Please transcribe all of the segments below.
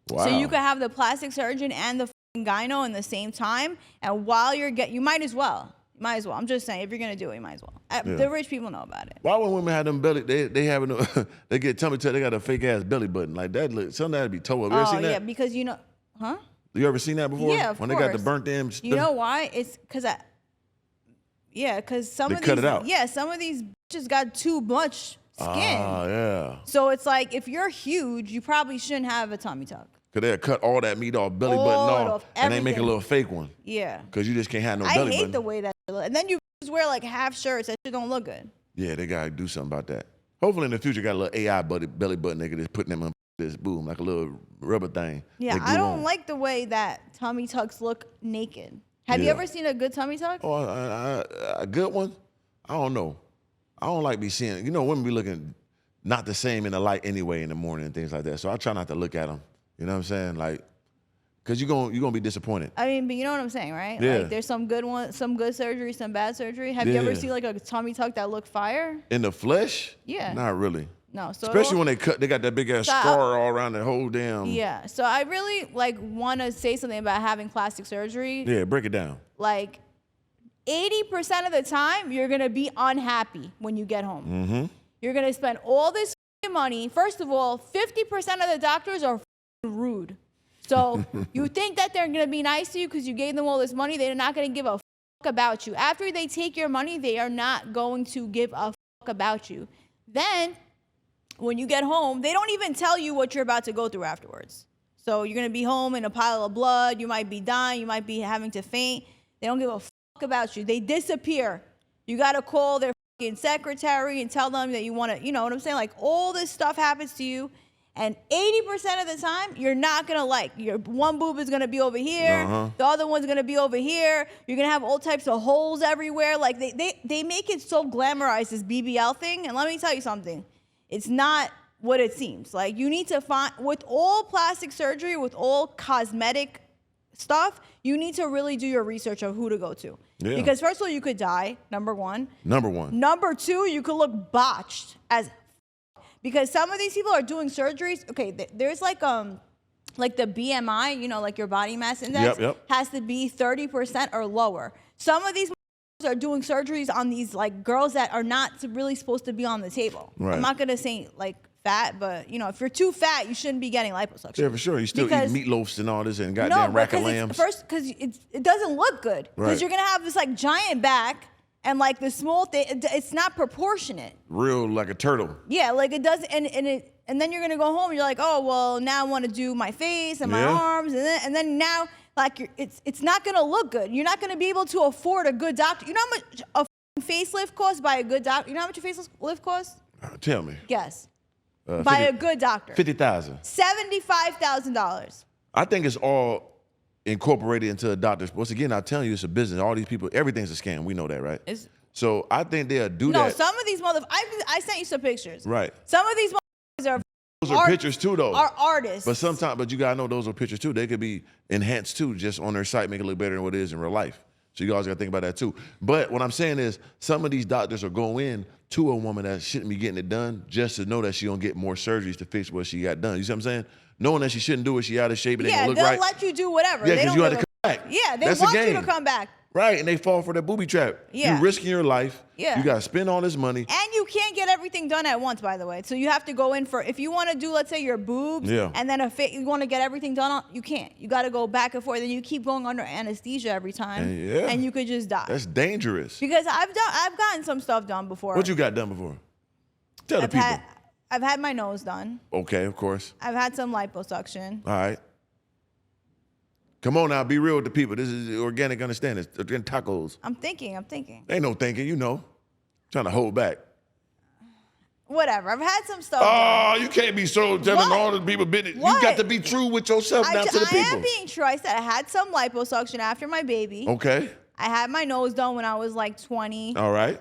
Wow. So you could have the plastic surgeon and the gyno in the same time, and while you're you might as well. Might as well. I'm just saying, if you're gonna do it, you might as well. The rich people know about it. Why when women have them belly, they having they get tummy tuck, they got a fake ass belly button like that. Look, something that'd be toe up. You ever seen that? Yeah, because you know, huh? You ever seen that before? Yeah, of when course. They got the burnt in. You know why? It's because some of these, cut it out. Yeah, some of these bitches got too much skin. Yeah. So it's like if you're huge, you probably shouldn't have a tummy tuck. Cause they'll cut all that meat off, belly button off, and they make a little fake one. Yeah. Cause you just can't have no belly button. I hate the way that shit look. And then you just wear like half shirts. That shit don't look good. Yeah, they gotta do something about that. Hopefully in the future, got a little AI belly button. They could just put them in this boom like a little rubber thing. Yeah, I don't like the way that tummy tucks look naked. Have you ever seen a good tummy tuck? Oh, a good one? I don't know. I don't like be seeing. You know, women be looking not the same in the light anyway in the morning and things like that. So I try not to look at them. You know what I'm saying? Like, cause you're gonna be disappointed. I mean, but you know what I'm saying, right? Yeah. Like, there's some good ones, some good surgery, some bad surgery. Have you ever seen like a tummy tuck that looked fire? In the flesh? Yeah. Not really. No. So especially when they got that big ass scar all around the whole damn. Yeah. So I really want to say something about having plastic surgery. Yeah, break it down. Like 80% of the time, you're gonna be unhappy when you get home. Mm-hmm. You're gonna spend all this money. First of all, 50% of the doctors are rude. So you think that they're gonna be nice to you because you gave them all this money. They're not gonna give a fuck about you. After they take your money, they are not going to give a fuck about you. Then when you get home, they don't even tell you what you're about to go through afterwards. So you're gonna be home in a pile of blood. You might be dying. You might be having to faint. They don't give a fuck about you. They disappear. You gotta call their fucking secretary and tell them that you wanna, you know what I'm saying? Like all this stuff happens to you. And 80% of the time, you're not gonna like. Your one boob is gonna be over here, the other one's gonna be over here. You're gonna have all types of holes everywhere. Like they make it so glamorized, this BBL thing. And let me tell you something, it's not what it seems. Like you need to find, with all plastic surgery, with all cosmetic stuff, you need to really do your research of who to go to. Yeah. Because first of all, you could die, number one. Number two, you could look botched as. Because some of these people are doing surgeries. Okay, there's like the BMI, you know, like your body mass index has to be 30% or lower. Some of these are doing surgeries on these like girls that are not really supposed to be on the table. Right. I'm not gonna say like fat, but you know, if you're too fat, you shouldn't be getting liposuction. Yeah, for sure. You still eat meatloafs and all this and goddamn rack of lambs. First, because it doesn't look good. Because you're gonna have this like giant back. And like the small thing, it's not proportionate. Real like a turtle. Yeah, like it doesn't, and then you're gonna go home. And you're like, oh well, now I want to do my face and my arms, and then now like it's not gonna look good. You're not gonna be able to afford a good doctor. You know how much a facelift costs by a good doctor? You know how much a facelift costs? Tell me. Guess. By a good doctor. $50,000. $75,000. I think it's all incorporated into a doctor's. Once again, I'm telling you, it's a business. All these people, everything's a scam. We know that, right? So I think they'll do that. No, some of these I sent you some pictures. Right. Some of these are. Those are pictures too, though. Are artists. But you gotta know those are pictures too. They could be enhanced too, just on their site, make it look better than what it is in real life. So you guys gotta think about that too. But what I'm saying is, some of these doctors will go in to a woman that shouldn't be getting it done just to know that she gonna get more surgeries to fix what she got done. You see what I'm saying? Knowing that she shouldn't do it, she out of shape, and they'll let you do whatever. Yeah, because you had to come back. Yeah, they want you to come back. Right, and they fall for that booby trap. Yeah. You're risking your life. Yeah. You got to spend all this money. And you can't get everything done at once, by the way. So you have to go in for, if you want to do, let's say, your boobs, and then you want to get everything done, you can't. You got to go back and forth, and you keep going under anesthesia every time, and you could just die. That's dangerous. Because I've gotten some stuff done before. What you got done before? Tell the people. I've had my nose done. Okay, of course. I've had some liposuction. All right. Come on now, be real with the people. This is organic understanding. It's organic tacos. I'm thinking. Ain't no thinking, you know. Trying to hold back. Whatever. I've had some stuff. Oh, you can't be so telling all the people business. You got to be true with yourself now to the people. I am being true. I said I had some liposuction after my baby. Okay. I had my nose done when I was like 20. All right.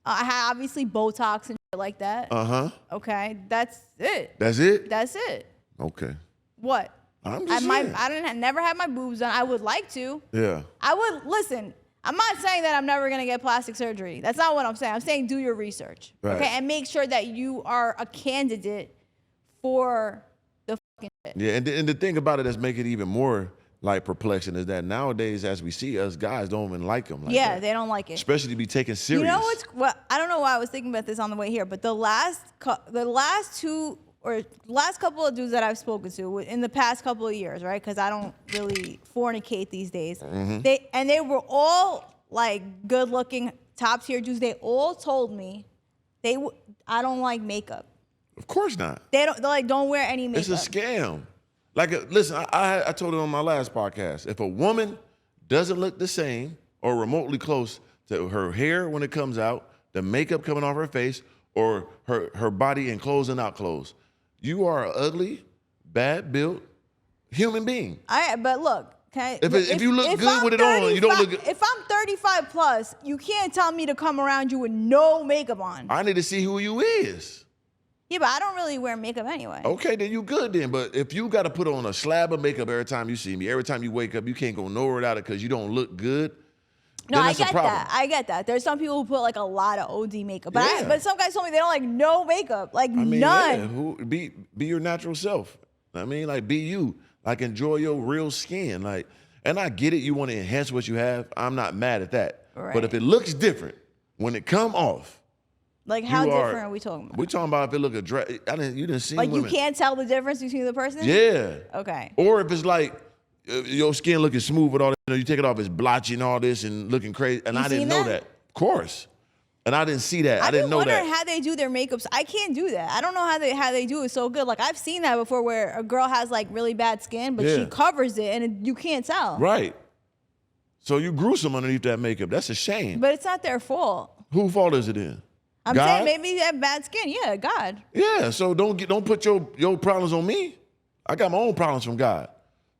I had obviously Botox and shit like that. Uh-huh. Okay. That's it. That's it? That's it. Okay. What? I'm just saying. I never had my boobs done. I would like to. Yeah. Listen, I'm not saying that I'm never going to get plastic surgery. That's not what I'm saying. I'm saying do your research. Right. Okay? And make sure that you are a candidate for the fucking Yeah, and the thing about it that's make it even more like perplexing is that nowadays, as we see, us guys don't even like them. Like Yeah, that. they don't like it. Especially to be taken serious. You know what? I don't know why I was thinking about this on the way here, but the last couple of dudes that I've spoken to in the past couple of years, right? Because I don't really fornicate these days. They were all like good-looking, top-tier dudes. They all told me I don't like makeup. Of course not. They're like, don't wear any makeup. It's a scam. Like, listen, I told it on my last podcast. If a woman doesn't look the same or remotely close to her hair when it comes out, the makeup coming off her face, or her body in clothes and out clothes, you are an ugly, bad built human being. But look, okay. If you look good with it on, you don't look good. If I'm 35 plus, you can't tell me to come around you with no makeup on. I need to see who you is. Yeah, but I don't really wear makeup anyway. Okay, then you good then. But if you got to put on a slab of makeup every time you see me, every time you wake up, you can't go nowhere without it because you don't look good. No, then I that's a get problem. that. I get that. There's some people who put like a lot of OD makeup, but Yeah. but some guys told me they don't like no makeup, like I mean, none. yeah, be your natural self. I mean, like be you. Like enjoy your real skin. Like, and I get it. You want to enhance what you have. I'm not mad at that. Right. But if it looks different when it come off, Like how you different are we talking about? we talking about if it look you didn't see Like women. you can't tell the difference between the person? Yeah. Okay. Or if it's like your skin looking smooth with all that, you take it off, it's blotchy and all this and looking crazy. And I didn't know that. Of course. And I didn't see that. I didn't know that. I've been wondering how they do their makeups. I can't do that. I don't know how they do it so good. Like I've seen that before where a girl has like really bad skin, but she covers it and you can't tell. Right. So you gruesome underneath that makeup. That's a shame. But it's not their fault. Whose fault is it then? I'm God? saying maybe they have bad skin. Yeah, God. Yeah, so don't put your problems on me. I got my own problems from God.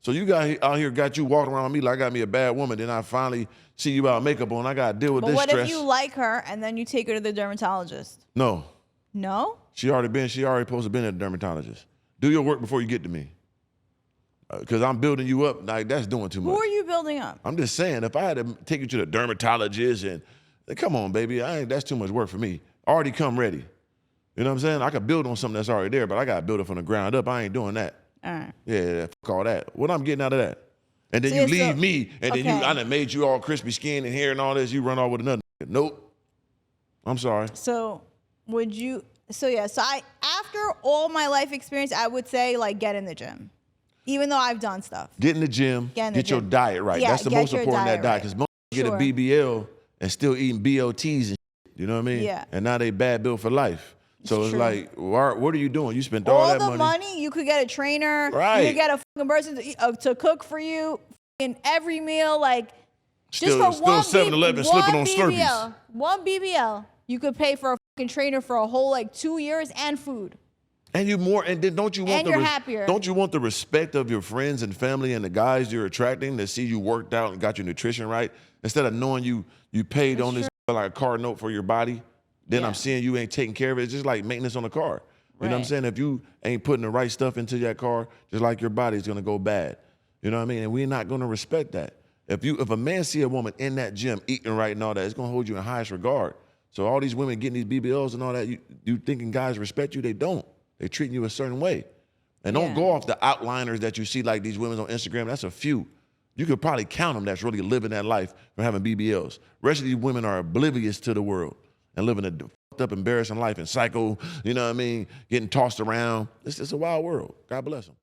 So you out here got you walking around me like I got me a bad woman. Then I finally see you without makeup on. I got to deal with But this what stress. if you like her and then you take her to the dermatologist? No. No? She already supposed to been at the dermatologist. Do your work before you get to me. Because I'm building you up, like that's doing too much. Who are you building up? I'm just saying, if I had to take you to the dermatologist and come on, baby, that's too much work for me. Already come ready. You know what I'm saying? I could build on something that's already there, but I got to build it from the ground up. I ain't doing that. All right. Yeah, fuck all that. What I'm getting out of that? And then So you you're leave me, and then I done made you all crispy skin and hair and all this. You run off with another. Nope. I'm sorry. So after all my life experience, I would say like get in the gym. Even though I've done stuff. Get in the gym. Get your diet right. Yeah, that's the get most your important, diet that diet. right. Because most Sure. get a BBL and still eating BLTs and shit, you know what I mean? Yeah. And now they bad built for life. So it's true. like, what are you doing? You spent all All that the money, you could get a trainer. Right. You could get a fucking person to cook for you in every meal. Like, Still just for one 7-Eleven slipping on BBL, Slurpees. one BBL, you could pay for a fucking trainer for a whole like 2 years and food. And then don't you want And you're happier. Don't you want the respect of your friends and family and the guys you're attracting to see you worked out and got your nutrition right? Instead of knowing you paid on this like a car note for your body, then Yeah. I'm seeing you ain't taking care of it. It's just like maintenance on a car. You know what I'm Right. saying? If you ain't putting the right stuff into that car, just like your body's gonna go bad. You know what I mean? And we're not gonna respect that. If a man see a woman in that gym eating right and all that, it's gonna hold you in highest regard. So all these women getting these BBLs and all that, you thinking guys respect you? They don't. They're treating you a certain way. And don't go off the outliners that you see like these women on Instagram. That's a few. You could probably count them that's really living that life from having BBLs. The rest of these women are oblivious to the world and living a fucked up, embarrassing life and psycho, you know what I mean, getting tossed around. It's a wild world. God bless them.